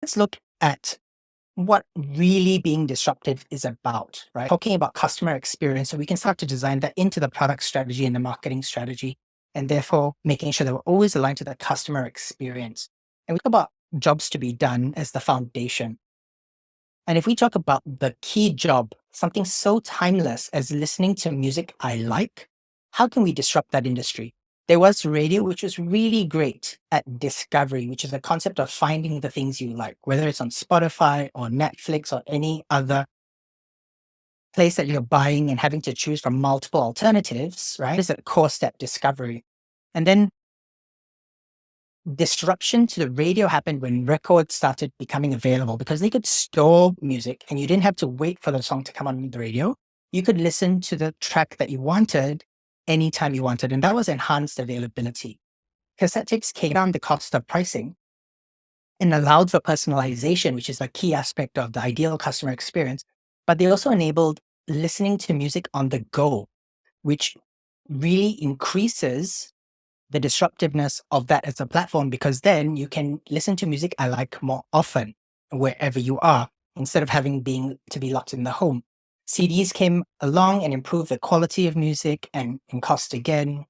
let's look at what really being disruptive is about, right? Talking about customer experience, so we can start to design that into the product strategy and the marketing strategy, and therefore making sure that we're always aligned to the customer experience. And we talk about jobs to be done as the foundation. And if we talk about the key job, something so timeless as listening to music I like, how can we disrupt that industry? There was radio, which was really great at discovery, which is the concept of finding the things you like, whether it's on Spotify or Netflix or any other place that you're buying and having to choose from multiple alternatives, right? Is a core step, discovery. And then disruption to the radio happened when records started becoming available because they could store music and you didn't have to wait for the song to come on the radio. You could listen to the track that you wanted anytime you wanted. And that was enhanced availability. Cassette tapes came down the cost of pricing and allowed for personalization, which is a key aspect of the ideal customer experience. But they also enabled listening to music on the go, which really increases the disruptiveness of that as a platform, because then you can listen to music I like more often wherever you are, instead of having to be locked in the home. CDs came along and improved the quality of music and cost again,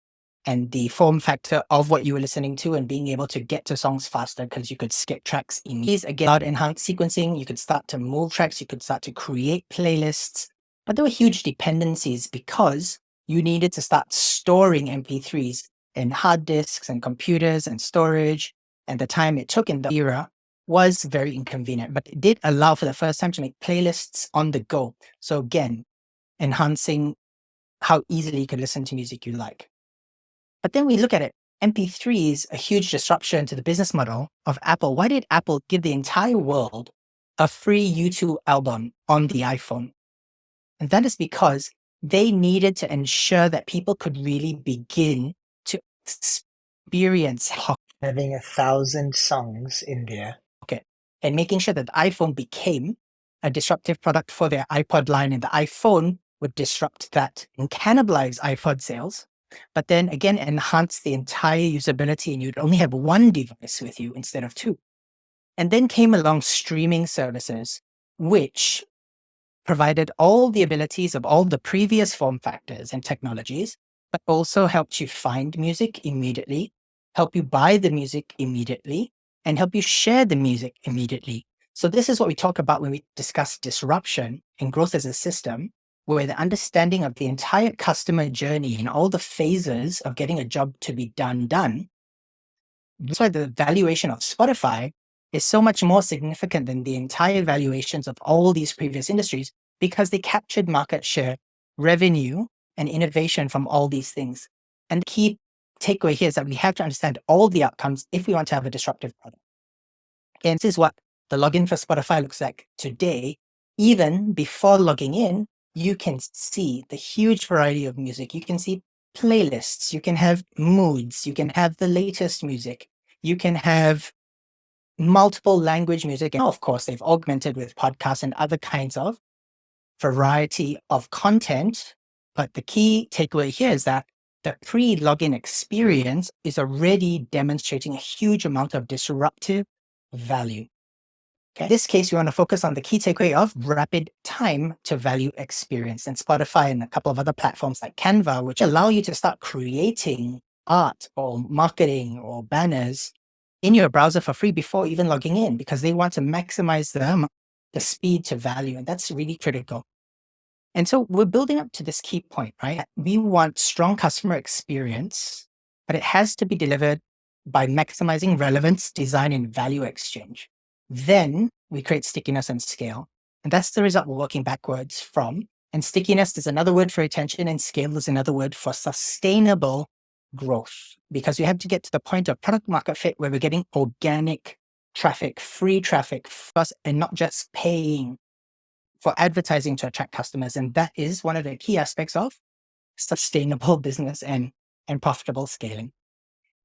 and the form factor of what you were listening to and being able to get to songs faster because you could skip tracks in these. Again, allowed enhanced sequencing. You could start to move tracks. You could start to create playlists. But there were huge dependencies because you needed to start storing MP3s in hard disks and computers and storage. And the time it took in the era was very inconvenient, but it did allow for the first time to make playlists on the go. So again, enhancing how easily you could listen to music you like. But then we look at it, MP3 is a huge disruption to the business model of Apple. Why did Apple give the entire world a free YouTube album on the iPhone? And that is because they needed to ensure that people could really begin to experience Having 1,000 songs in there. Okay. And making sure that the iPhone became a disruptive product for their iPod line, and the iPhone would disrupt that and cannibalize iPod sales, but then again, enhance the entire usability, and you'd only have one device with you instead of two. And then came along streaming services, which provided all the abilities of all the previous form factors and technologies, but also helped you find music immediately, help you buy the music immediately, and help you share the music immediately. So this is what we talk about when we discuss disruption and growth as a system, where the understanding of the entire customer journey and all the phases of getting a job to be done. That's why the valuation of Spotify is so much more significant than the entire valuations of all these previous industries, because they captured market share, revenue, and innovation from all these things. And the key takeaway here is that we have to understand all the outcomes if we want to have a disruptive product. And this is what the login for Spotify looks like today. Even before logging in, you can see the huge variety of music. You can see playlists, you can have moods, you can have the latest music, you can have multiple language music. And of course, they've augmented with podcasts and other kinds of variety of content. But the key takeaway here is that the pre-login experience is already demonstrating a huge amount of disruptive value. Okay. In this case, we want to focus on the key takeaway of rapid time to value experience, and Spotify and a couple of other platforms like Canva, which allow you to start creating art or marketing or banners in your browser for free before even logging in, because they want to maximize the speed to value. And that's really critical. And so we're building up to this key point, right? We want strong customer experience, but it has to be delivered by maximizing relevance, design, and value exchange. Then we create stickiness and scale. And that's the result we're working backwards from. And stickiness is another word for retention, and scale is another word for sustainable growth, because we have to get to the point of product market fit where we're getting organic traffic, free traffic for us, and not just paying for advertising to attract customers. And that is one of the key aspects of sustainable business and profitable scaling.